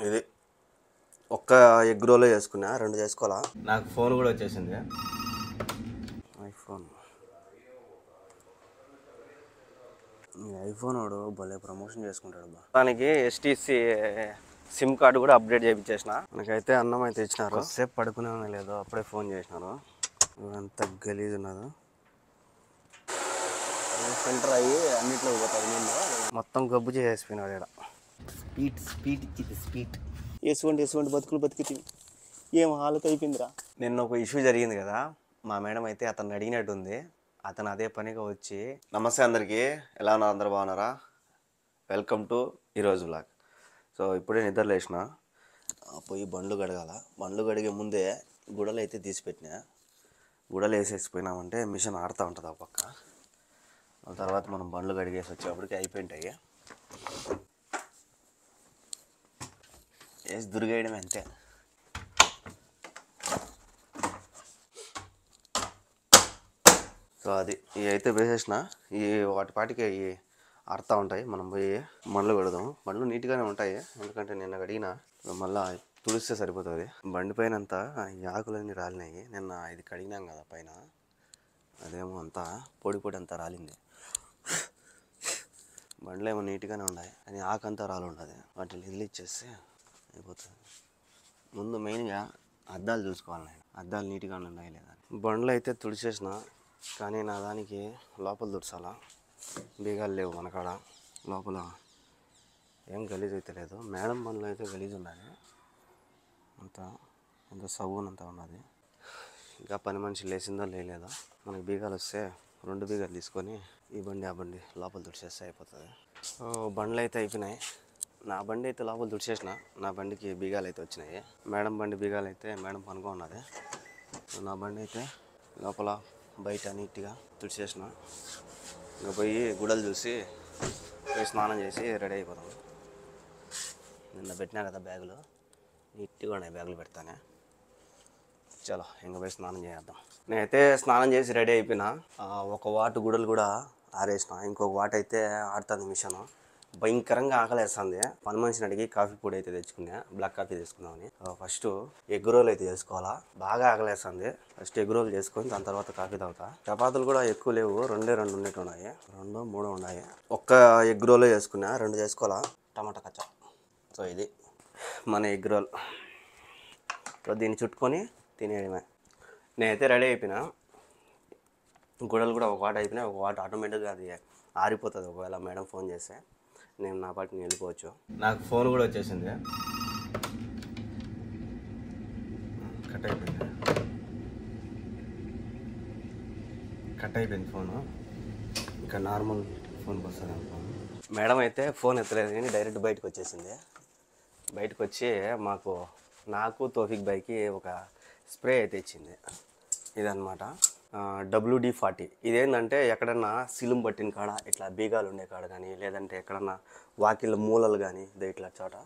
ఇది ఒక్క egg role చేసుకున్నా, 2 చేసుకోవాలా. నాకు ఫోన్ కూడా వచ్చేసింది, ఐఫోన్. ఐఫోన్ వాడు భలే ప్రమోషన్ చేసుకుంటాడు బా. దానికి ఎస్టీసీ సిమ్ కార్డు కూడా అప్డేట్ చేయించేసిన. మనకైతే అన్నం అయితే ఇచ్చినారు. సేపు పడుకునే లేదో అప్పుడే ఫోన్ చేసినారు. అంత గలీజ్ ఉన్నది, ఫిల్టర్ అయ్యి అన్నిట్లో పోతుంది. మొత్తం గబ్బు చేసేసిపోయినాడు ఇక్కడ. స్పీడ్ ఇచ్చింది, స్పీడ్. ఎటువంటి బతుకులు బతికి ఏం హాలత అయిపోయిందిరా. నిన్న ఒక ఇష్యూ జరిగింది కదా, మా మేడం అయితే అతను అడిగినట్టుంది. అతను అదే పనిగా వచ్చి, నమస్తే అందరికీ, ఎలా ఉన్నారు, అందరు బాగున్నారా, వెల్కమ్ టు ఈరోజు వ్లాగ్. సో ఇప్పుడే నిద్ర లేచిన, పోయి బండ్లు కడగాల. బండ్లు కడిగే ముందే గుడలు అయితే తీసిపెట్టినా. గుడలు వేసేసిపోయినామంటే మిషన్ ఆడుతూ ఉంటుంది ఆ పక్క. ఆ తర్వాత మనం బండ్లు కడిగేసి వచ్చేప్పటికి అయిపోయింటాయి. వేసి దురిగేయడం అంతే. సో అది ఇవి అయితే వేసేసిన. ఈ వాటికి ఇవి ఆడుతూ ఉంటాయి. మనం పోయి బండ్లు కడదాం. బండ్లు నీట్గానే ఉంటాయి, ఎందుకంటే నిన్న కడిగిన, మళ్ళీ తుడిస్తే సరిపోతుంది. బండి పైన అంతా ఈ ఆకులన్నీ రాలినాయి. నిన్న ఇది కడిగినాం కదా పైన, అదేమో అంతా పొడి అంతా రాలింది. బండ్లు ఏమో నీట్గానే ఉన్నాయి, కానీ ఆకంతా రాలి ఉంటుంది. వాటిని ఇచ్చేస్తే అయిపోతుంది. ముందు మెయిన్గా అద్దాలు చూసుకోవాలి నేను, అద్దాలు నీట్గా ఉన్నాయి లేదా. బండ్లు అయితే తుడిచేసిన, కానీ నా దానికి లోపల తుడిచాలా. బీగాలు లేవు మనకాడ. లోపల ఏం గలీజ్ అయితే లేదు. మేడం బండ్లు అయితే గలీజ్ ఉన్నాయి, అంత సవ్వునంతా ఉన్నది. ఇంకా పని మనిషి లేచిందో లేదో. మనకి బీగాలు వస్తే 2 బీగాలు తీసుకొని ఈ బండి ఆ బండి లోపల తుడిచేస్తే అయిపోతుంది. బండ్లు అయితే అయిపోయినాయి. నా బండి అయితే లోపల తుడిచేసిన, నా బండికి బీగాలు అయితే వచ్చినాయి. మేడం బండి బీగాలు అయితే మేడం పనుకో ఉన్నది. నా బండి అయితే లోపల బయట నీట్గా తుడిచేసిన. ఇంకా పోయి గుడలు చూసి పోయి స్నానం చేసి రెడీ అయిపోతాం. నిన్న పెట్టినా కదా బ్యాగులు, నీట్గా ఉన్నాయి బ్యాగులు పెడతానే. చలో ఇంకా పోయి స్నానం చేద్దాం. నేనైతే స్నానం చేసి రెడీ అయిపోయినా. ఒక వాటు గుడలు కూడా ఆరేసిన, ఇంకొక వాట అయితే ఆడుతుంది మిషన్. భయంకరంగా ఆకలేస్తుంది. పని మనిషిని అడిగి కాఫీ పొడి అయితే తెచ్చుకున్నా, బ్లాక్ కాఫీ తీసుకుందామని. ఫస్ట్ ఎగ్ రోల్ అయితే చేసుకోవాలా, బాగా ఆకలేస్తుంది. ఫస్ట్ ఎగ్ రోల్ చేసుకొని దాని తర్వాత కాఫీ తాగుతా. చపాతీలు కూడా ఎక్కువ లేవు, 2 ఉన్నట్టు ఉన్నాయి, 2 3 ఉన్నాయి. ఒక్క ఎగ్ రోల్ చేసుకున్నా, 2 చేసుకోవాలా. టమాటా కచ్చా. సో ఇది మన ఎగ్ రోల్. సో దీన్ని చుట్టుకొని తినేయడమే. నేనైతే రెడీ అయిపోయినా. గుడలు కూడా ఒక వాట అయిపోయినాయి. ఒక వాట ఆటోమేటిక్గా అది ఆరిపోతుంది ఒకవేళ మేడం ఫోన్ చేస్తే. నేను నా పాటిని వెళ్ళిపోవచ్చు. నాకు ఫోన్ కూడా వచ్చేసింది, కట్ అయిపోయింది ఫోను. ఇంకా నార్మల్ ఫోన్కి వస్తుంది అనుకోను. మేడం అయితే ఫోన్ ఎత్తలేదు కానీ డైరెక్ట్ బయటకు వచ్చేసింది. బయటకు వచ్చి నాకు తోఫిక్ బాయ్కి ఒక స్ప్రే అయితే ఇచ్చింది. ఇదన్నమాట, WD-40. ఇదేంటంటే ఎక్కడన్నా సిలుం పట్టిన కాడ, ఇట్లా బీగాలు ఉండే కాడ కానీ, లేదంటే ఎక్కడన్నా వాకిళ్ళ మూలలు కానీ ఇట్లా చోట.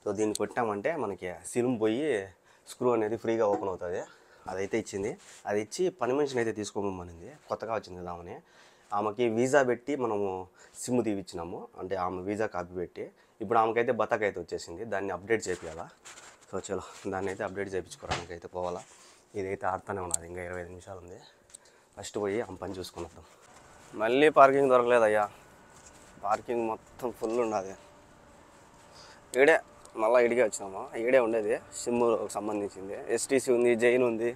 సో దీన్ని కొట్టామంటే మనకి సిలుం పోయి స్క్రూ అనేది ఫ్రీగా ఓపెన్ అవుతుంది. అదైతే ఇచ్చింది. అది ఇచ్చి పని మనిషిని అయితే తీసుకోమనింది. కొత్తగా వచ్చింది కదా ఆమెని. ఆమెకి వీసా పెట్టి మనము సిమ్ తీపిచ్చినాము, అంటే ఆమె వీసా కాపీ పెట్టి. ఇప్పుడు ఆమెకైతే బతక అయితే వచ్చేసింది, దాన్ని అప్డేట్ చేయాలా. సో చలో దాన్ని అయితే అప్డేట్ చేయించుకోవడానికి అయితే పోవాలా. ఇదైతే ఆడుతూనే ఉన్నది, ఇంకా 25 నిమిషాలు ఉంది. ఫస్ట్ పోయి ఆ పని చూసుకుని వద్దాం. మళ్ళీ పార్కింగ్ దొరకలేదయ్యా, పార్కింగ్ మొత్తం ఫుల్ ఉన్నది. ఈడే మళ్ళీ ఇడిగే వచ్చినాము. ఈడే ఉండేది సిమ్కి సంబంధించింది. ఎస్టీసీ ఉంది, జైన్ ఉంది,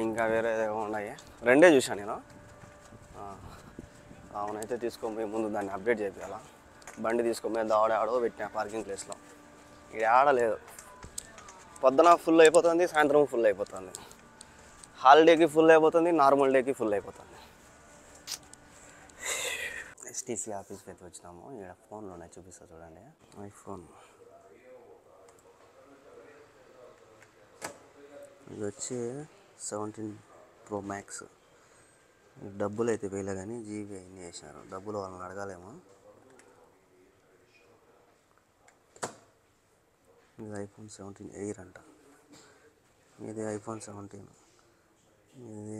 ఇంకా వేరే ఉన్నాయి. 2 చూశాను నేను. అవునైతే తీసుకొని ముందు దాన్ని అప్డేట్ చేయాలా. బండి తీసుకొని ఆడో పెట్టినా పార్కింగ్ ప్లేస్లో. ఇది ఆడలేదు. పొద్దున ఫుల్ అయిపోతుంది, సాయంత్రం ఫుల్ అయిపోతుంది. హాలిడేకి ఫుల్ అయిపోతుంది, నార్మల్ డేకి ఫుల్ అయిపోతుంది. ఎస్టీసీ ఆఫీస్కి అయితే వచ్చినాము. ఇక్కడ ఫోన్లు ఉన్నాయి, చూపిస్తా చూడండి. ఐఫోన్ ఇది వచ్చి 17 Pro Max. డబ్బులు అయితే వేయలే కానీ జీబీ అన్నీ వేసినారు. డబ్బులు వాళ్ళని అడగాలేమో. ఇది iPhone 17 Air అంట. ఇది iPhone 17. ఇది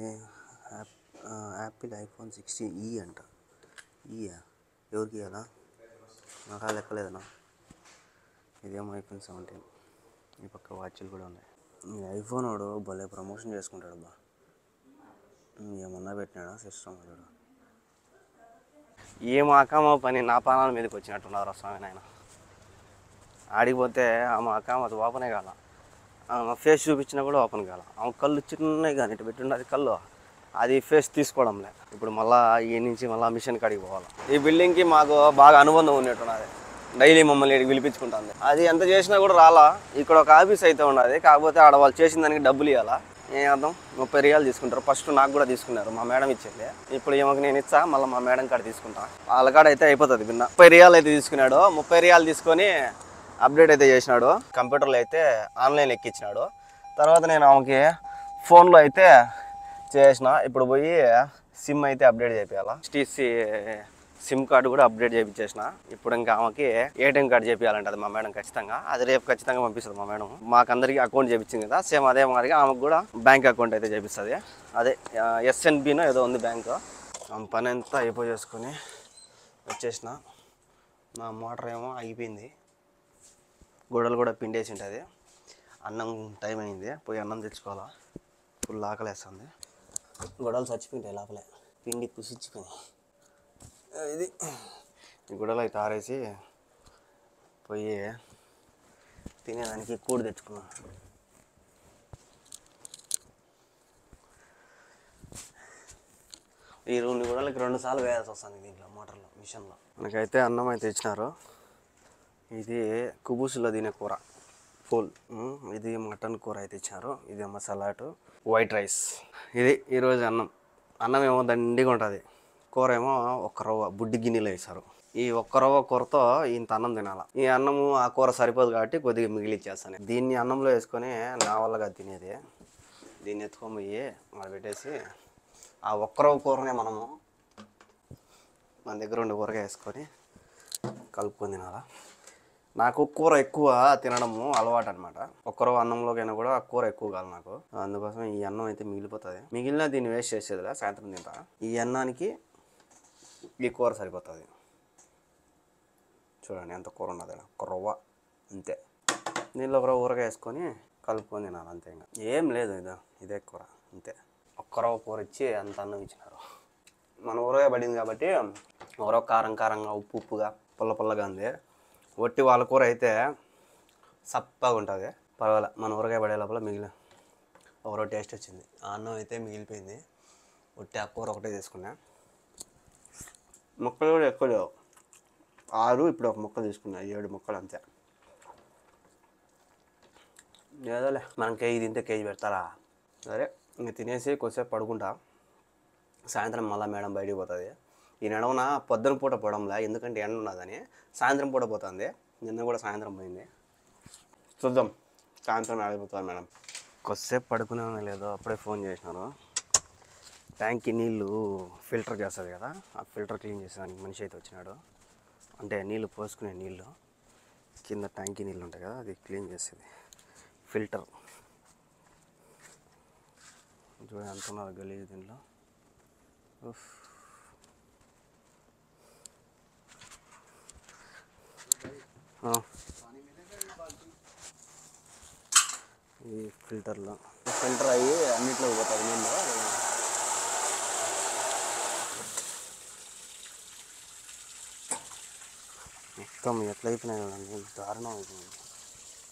యాపిల్ iPhone 16e అంట. ఎవరికి ఇవ్వాలా? నాకు లెక్కలేదనా. ఇదేమో ఐఫోన్ 17. ఈ పక్క వాచ్లు కూడా ఉన్నాయి. ఈ ఐఫోన్ వాడు భలే ప్రమోషన్ చేసుకుంటాడు బా. ఏమన్నా పెట్టినాడా సిస్టమ్ వాడు. ఏం అకామ పని నా ప్రాణాల మీదకి వచ్చినట్టున్నారు స్వామి నాయన. ఆడిపోతే ఆమె అకామది ఓపెనే కాల, ఆమె ఫేస్ చూపించినా కూడా ఓపెన్ కాల. ఆమె కళ్ళు చిన్నవి కానీ ఇటు పెట్టుండదు కళ్ళు, అది ఫేస్ తీసుకోవడంలే. ఇప్పుడు మళ్ళీ ఈ నుంచి మళ్ళీ మిషన్ కాడికి పోవాలి. ఈ బిల్డింగ్కి మాకు బాగా అనుబంధం ఉన్నట్టున్నది. డైలీ మమ్మల్ని ఇక్కడికి పిలిపించుకుంటుంది. అది ఎంత చేసినా కూడా రాలా. ఇక్కడ ఒక ఆఫీస్ అయితే ఉన్నది, కాకపోతే ఆడ వాళ్ళు చేసిన దానికి డబ్బులు ఇవ్వాలా. ఏం అర్థం, 30 రియాలు తీసుకుంటారు. ఫస్ట్ నాకు కూడా తీసుకున్నారు, మా మేడం ఇచ్చేది. ఇప్పుడు ఏమో నేను ఇచ్చా, మళ్ళీ మా మేడం కాడ తీసుకుంటా. వాళ్ళ కాడ అయితే అయిపోతుంది. బిన్న 30 రియాలు అయితే తీసుకున్నాడు. 30 రియాలు తీసుకొని అప్డేట్ అయితే చేసినాడు. కంప్యూటర్లో అయితే ఆన్లైన్ ఎక్కించినాడు. తర్వాత నేను ఆమెకి ఫోన్లో అయితే చేసిన. ఇప్పుడు పోయి సిమ్ అయితే అప్డేట్ చేయాలా. టీసీ సిమ్ కార్డు కూడా అప్డేట్ చేయించేసిన. ఇప్పుడు ఇంకా ఆమెకి ఏటీఎం కార్డు చేయించాలంటే అది మా మేడం ఖచ్చితంగా. అది రేపు ఖచ్చితంగా పంపిస్తుంది మా మేడం. మాకందరికి అకౌంట్ చేయించింది కదా, సేమ్ అదే మాదిరిగా ఆమెకు కూడా బ్యాంక్ అకౌంట్ అయితే చేపిస్తుంది. అదే ఎస్ఎన్బినో ఏదో ఉంది బ్యాంకు. ఆమె పని అంతా అయిపోయేసుకొని వచ్చేసిన. నా మోటార్ ఏమో అయిపోయింది, గొడవలు కూడా పిండేసి ఉంటుంది. అన్నం టైం అయింది, పోయి అన్నం తెచ్చుకోవాలా. ఫుల్ ఆకలేస్తుంది. గొడవలు చచ్చిపోయింటాయి లోపలే, పిండి పుసిచ్చిపోయినాయి. ఇది ఈ గుడలు అయితే ఆరేసి పోయి తినేదానికి కూడు తెచ్చుకున్నాం. ఈ 2 గుడలకి 2 సార్లు వేయాల్సి వస్తుంది దీంట్లో మోటార్లో, మిషన్లో. మనకైతే అన్నం అయితే ఇచ్చినారు. ఇది కుబూసులో తినే కూర ఫుల్. ఇది మటన్ కూర అయితే ఇచ్చారు. ఇది మసాలాటు వైట్ రైస్. ఇది ఈరోజు అన్నం. అన్నం ఏమో దండిగా ఉంటుంది, కూర ఏమో ఒక్క రవ్వ బుడ్డి గిన్నెలో వేస్తారు. ఈ ఒక్క రవ్వ కూరతో ఇంత అన్నం తినాలి. ఈ అన్నము ఆ కూర సరిపోదు కాబట్టి కొద్దిగా మిగిలిచ్చేస్తాను. దీన్ని అన్నంలో వేసుకొని నా వల్లగా తినేది. దీన్ని ఎత్తుకొని పోయి మనం పెట్టేసి ఆ ఒక్క రవ్వ కూరనే మనము మన దగ్గర ఉండే కూరగా వేసుకొని కలుపుకొని తినాలా. నాకు కూర ఎక్కువ తినడము అలవాటు అనమాట. ఒక్కరో అన్నంలోకైనా కూడా కూర ఎక్కువ కాదు నాకు. అందుకోసం ఈ అన్నం అయితే మిగిలిపోతుంది. మిగిలిన దీన్ని వేస్ట్ చేసేదిగా సాయంత్రం తింటా. ఈ అన్నానికి ఈ కూర సరిపోతుంది. చూడండి ఎంత కూర ఉన్నది, ఒక రవ్వ అంతే. నీళ్ళు ఒక రవ్వ ఊరగా వేసుకొని కలుపుకొని తినాలి అంతే. ఇంకా ఏం లేదు, ఇదే కూర అంతే. ఒక్క రవ్వ కూర ఇచ్చి అంత అన్నం ఇచ్చినారు. మన ఊరగా పడింది కాబట్టి ఒక కారం కారంగా, ఉప్పు ఉప్పుగా, పుల్ల పుల్లగా ఉంది. ఒట్టి వాళ్ళ కూర అయితే సప్పగా ఉంటుంది, పర్వాలే. మన ఊరగాయ పడే లోపల మిగిలిన ఒకరో టేస్ట్ వచ్చింది. ఆ అన్నం అయితే మిగిలిపోయింది. ఒట్టి ఆ కూర ఒకటే తీసుకున్నా. ముక్కలు కూడా ఎక్కువ లేవు, 6. ఇప్పుడు ఒక ముక్క తీసుకున్నా, 7 ముక్కలు అంతే. ఏదోలే, మనం కేజీ తింటే కేజీ పెడతారా. సరే ఇంక తినేసి కొద్దిసేపు పడుకుంటా. సాయంత్రం మళ్ళీ మేడం బయటికి పోతుంది. ఈ నడవన పొద్దున పూట పోవడంలా, ఎందుకంటే ఎండ ఉన్నదని. సాయంత్రం పూట పోతుంది. నిన్న కూడా సాయంత్రం పోయింది. చూద్దాం సాయంత్రం ఆడిపోతుంది మేడం. కొద్దిసేపు పడుకునే లేదో అప్పుడే ఫోన్ చేసినారు. ట్యాంక్కి నీళ్ళు ఫిల్టర్ చేస్తుంది కదా, ఆ ఫిల్టర్ క్లీన్ చేసేదానికి మనిషి అయితే వచ్చినాడు. అంటే నీళ్ళు పోసుకునే నీళ్ళు, కింద ట్యాంకీ నీళ్ళు ఉంటాయి కదా, అది క్లీన్ చేసేది ఫిల్టర్. చూడండి ఎంత ఉన్నారు గలీజ్ దీనిలో. ఈ ఫిల్టర్లో ఫిల్టర్ అయ్యి అన్నిట్లో పోతుంది నీళ్ళు. మొత్తం ఎట్లా అయిపోయినాయి కదండి, దారుణం అయిపోయింది.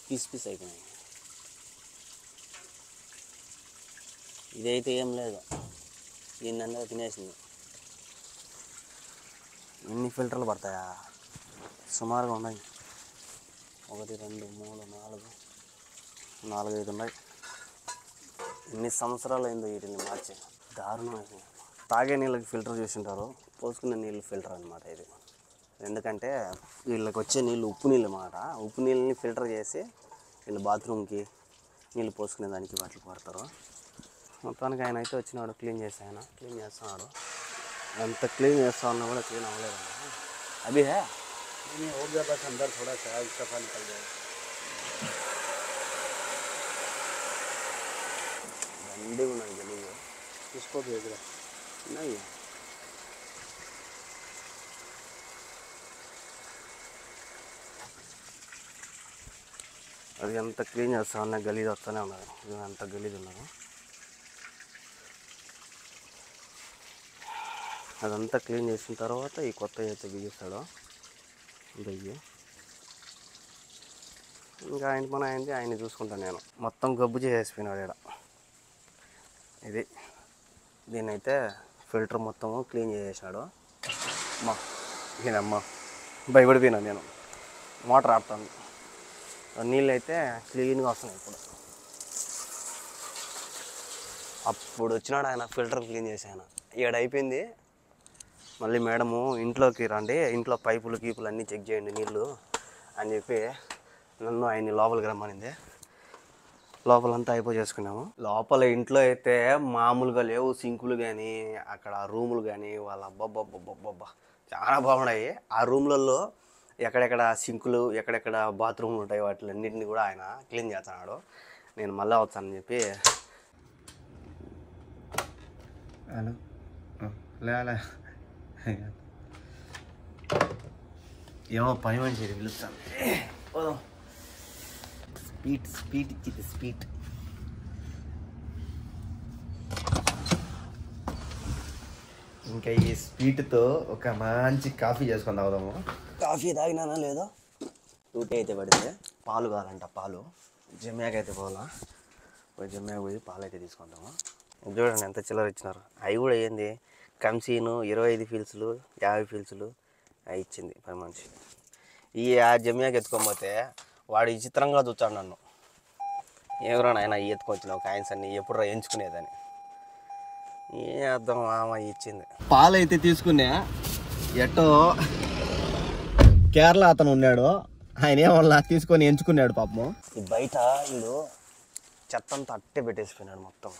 పీస్ అయిపోయినాయి. ఇదైతే ఏం లేదు, దీన్ని తినేసింది. ఎన్ని ఫిల్టర్లు పడతాయా? సుమారుగా ఉన్నాయి. 1 2 3 4 5 ఉన్నాయి. ఎన్ని సంవత్సరాలు అయిందో వీటిని మార్చి. దారుణం అయిపోయింది. తాగే నీళ్ళకి ఫిల్టర్ చేసి ఉంటారు, పోసుకునే నీళ్ళు ఫిల్టర్ అనమాట ఇది. ఎందుకంటే వీళ్ళకి వచ్చే నీళ్ళు ఉప్పు నీళ్ళు అన్నమాట. ఉప్పు నీళ్ళని ఫిల్టర్ చేసి వీళ్ళు బాత్రూమ్కి నీళ్ళు పోసుకునే దానికి వాటికి వాడతారు. మొత్తానికి ఆయన అయితే వచ్చినాడు, క్లీన్ చేస్తున్నాడు. ఎంత క్లీన్ చేస్తా ఉన్నా కూడా క్లీన్ అవ్వలేదు. అభి హే और ज़्यादा अंदर थोड़ा सा सफा निकल जाए. गंदे बनाई गली है, किसको भेज रहा नहीं है. అది ఎంత క్లీన్ చేస్తా ఉన్నా గలీజ్ వస్తూనే ఉన్నది. అంత గలీజ్ ఉన్నది. అదంతా క్లీన్ చేసిన తర్వాత ఈ కొత్త అయితే బిగిస్తాడు దయ్యి. ఇంకా ఆయన పని అయింది, ఆయన్ని చూసుకుంటాను నేను. మొత్తం గబ్బు చేసేసిపోయినాడు ఇక్కడ. ఇది దీన్నైతే ఫిల్టర్ మొత్తము క్లీన్ చేసేసాడు. అమ్మా ఈయనమ్మ భయపడిపోయినా నేను. మోటార్ ఆడుతుంది, నీళ్ళు అయితే క్లీన్గా వస్తున్నాయి. అప్పుడు వచ్చినాడు ఆయన ఫిల్టర్ క్లీన్ చేసాను. ఏడైపోయింది. మళ్ళీ మేడము ఇంట్లోకి రండి, ఇంట్లో పైపులు గీపులు అన్నీ చెక్ చేయండి నీళ్ళు అని చెప్పి నన్ను ఆయన్ని లోపలికి రమ్మనింది. లోపలంతా అయిపో చేసుకున్నాము. లోపల ఇంట్లో అయితే మామూలుగా లేవు సింకులు కానీ, అక్కడ రూములు కానీ, వాళ్ళ అబ్బబ్బబ్బబ్బబ్బా చాలా బాగున్నాయి. ఆ రూమ్లలో ఎక్కడెక్కడ సింకులు, ఎక్కడెక్కడ బాత్రూమ్లు ఉంటాయి వాటిలన్నింటినీ కూడా ఆయన క్లీన్ చేస్తున్నాడు. నేను మళ్ళీ వచ్చానని చెప్పి హలో లే ఏమో పని మనిషి పిలుస్తాను. స్పీట్ ఇచ్చింది స్పీట్. ఇంకా ఈ స్పీట్తో ఒక మంచి కాఫీ చేసుకొని తాగుదాము. కాఫీ తాగినానా లేదో. డ్యూటీ అయితే పడింది. పాలు కావాలంట. పాలు జమ్యాకి అయితే పోవాలా. జమ్యాకి పోయి పాలు అయితే తీసుకుంటాము. చూడండి ఎంత చిల్లర ఇచ్చినారు. అవి కూడా ఏంది కంసీను 25 ఫీల్స్లు 50 ఫీల్స్లు అవి ఇచ్చింది పని మనిషి. ఈ ఆ జమ్యాకి ఎత్తుకోకపోతే వాడు విచిత్రంగా చూచాడు నన్ను. ఎవరో నాయన ఎత్తుకొచ్చినావు కాయిన్స్ అన్ని ఎప్పుడు ఎంచుకునేదని. ఏ అర్థం ఆమె ఇచ్చింది. పాలు అయితే తీసుకున్నా. ఎట్టో కేరళ అతను ఉన్నాడు, ఆయన ఏమన్నా తీసుకొని ఎంచుకున్నాడు పాపము. ఈ బయట వీడు చెత్త అంతా అట్టే పెట్టేసిపోయినాడు మొత్తం.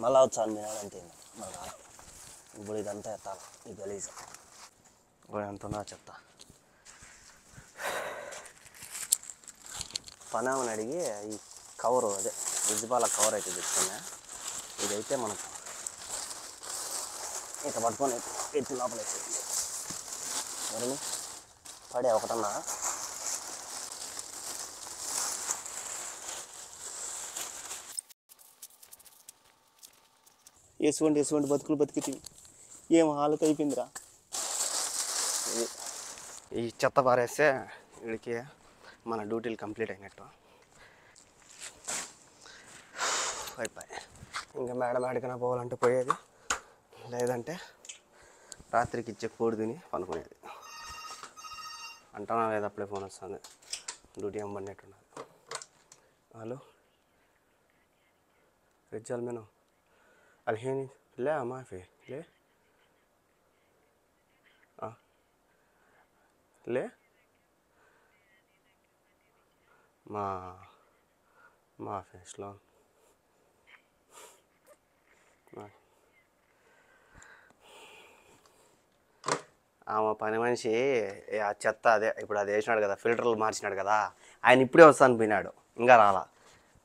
మళ్ళా వచ్చాను నేను అంతే. మళ్ళా ఇప్పుడు ఇదంతా ఎత్తాలి ఈ గలీజ్. ఇప్పుడు ఎంత ఉన్నా చెత్త. పనామని అడిగి ఈ కవరు అదే విజ్జిపాల కవర్ అయితే తెచ్చుకున్నా. ఇదైతే మనకు ఇక పట్టుకొని ఎత్తి లోపల వేసేది. మరి పడే ఒకటన్నా ఎటువంటి బతుకులు బతికి ఏం హాలత అయిపోయిందిరా. ఈ చెత్త పారేస్తే వీడికి మన డ్యూటీలు కంప్లీట్ అయినట్టు అయిపోయి. ఇంకా మేడం ఆడికైనా పోవాలంటే పోయేది, లేదంటే రాత్రికి ఇచ్చే కోడి తిని పనుకునేది. అంటున్నా లేదా అప్పుడే ఫోన్ వస్తుంది. డ్యూటీ ఏం పడినట్టున్నది. హలో رجال منو الحين لا ما في ليه ليه ما في شلون ఆమె పని మనిషి ఆ చెత్త అదే ఇప్పుడు అది వేసినాడు కదా, ఫిల్టర్లు మార్చినాడు కదా, ఆయన ఇప్పుడే వస్తాను పోయినాడు, ఇంకా రాలా.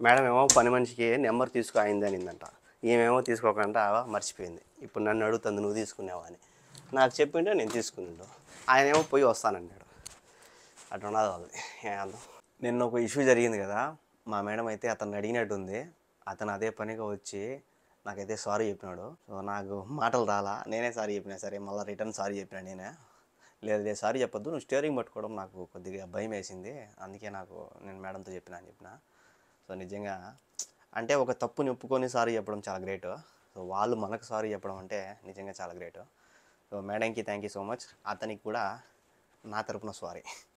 మేడం ఏమో పని మనిషికి నెంబర్ తీసుకో అయింది అనిందంట. ఏమేమో తీసుకోకుండా మర్చిపోయింది. ఇప్పుడు నన్ను అడుగుతుంది నువ్వు తీసుకున్నావా అని. నాకు చెప్పిండే నేను తీసుకున్నాడు. ఆయన ఏమో పోయి వస్తానన్నాడు. అటు ఉన్నది వాళ్ళది. నిన్న ఒక ఇష్యూ జరిగింది కదా, మా మేడం అయితే అతను అడిగినట్టుంది. అతను అదే పనిగా వచ్చి నాకైతే సారీ చెప్పినాడు. సో నాకు మాటలు రాలా, నేనే సారీ చెప్పినా. సరే మళ్ళీ రిటర్న్ సారీ చెప్పినా నేనే. లేదు సారీ చెప్పొద్దు, నువ్వు స్టీరింగ్ పట్టుకోవడం నాకు కొద్దిగా భయం వేసింది, అందుకే నేను మేడంతో చెప్పినా అని చెప్పిన. సో నిజంగా అంటే ఒక తప్పుని ఒప్పుకొని సారీ చెప్పడం చాలా గ్రేట్. సో వాళ్ళు మనకు సారీ చెప్పడం అంటే నిజంగా చాలా గ్రేట్. సో మేడంకి థ్యాంక్ యూ సో మచ్. అతనికి కూడా నా తరపున సారీ.